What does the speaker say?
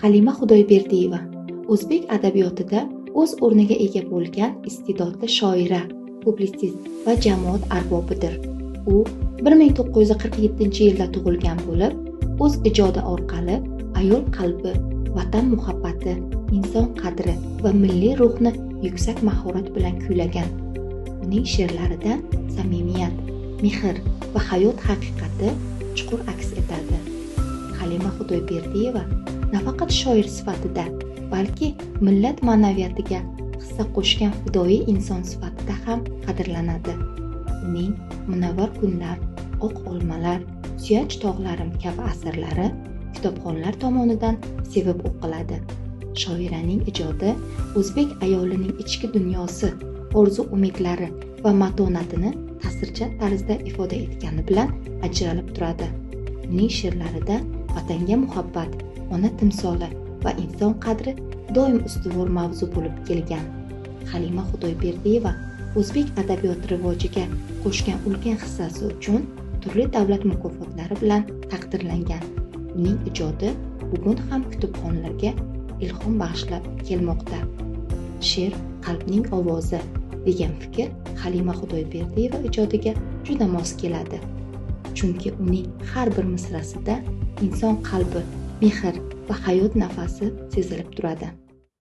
Halima Xudoyberdiyeva o'zbek adabiyotida o'z o'rniga ega bo'lgan iste'dodli shoira, publitsist va jamoat arbobidir. U 1947-yilda tug'ilgan bo'lib, o'z ijodi orqali ayol qalbi, vatan muhabbati, inson qadri va milliy ruhni yuksak mahorat bilan kuylagan. Uning she'rlarida samimiyat, mehr va hayot haqiqati chuqur aks etadi. Halima Xudoyberdiyeva nafaqat shoir sifatida, balki millat ma'naviyatiga hissa qo'shgan fidoyi inson sifatida ham qadrlanadi. Uning Munavvar kunlar, Oq olmalar, Suyanch tog'larim kabi asarlari kitobxonlar tomonidan sevib o'qiladi. Shoiraning ijodi o'zbek ayolining ichki dunyosi, orzu-umidlari va matonatini ta'sirchan tarzda ifoda etgani bilan ajralib turadi. Uning she'rlarida vatanga muhabbat, ona timsoli va inson qadri doim ustuvor mavzu bo'lib kelgan. Halima Xudoyberdiyeva o'zbek adabiyoti rivojiga qo'shgan ulkan hissasi uchun turli davlat mukofotlari bilan taqdirlangan. Uning ijodi bugun ham kutubxonlarga ilhom bag'ishlab kelmoqda. She'r qalbning ovozi degan fikr Halima Xudoyberdiyeva ijodiga juda mos keladi. Chunki uning har bir misrasida inson qalbi, mehr va hayot nafasi sezilib turadi.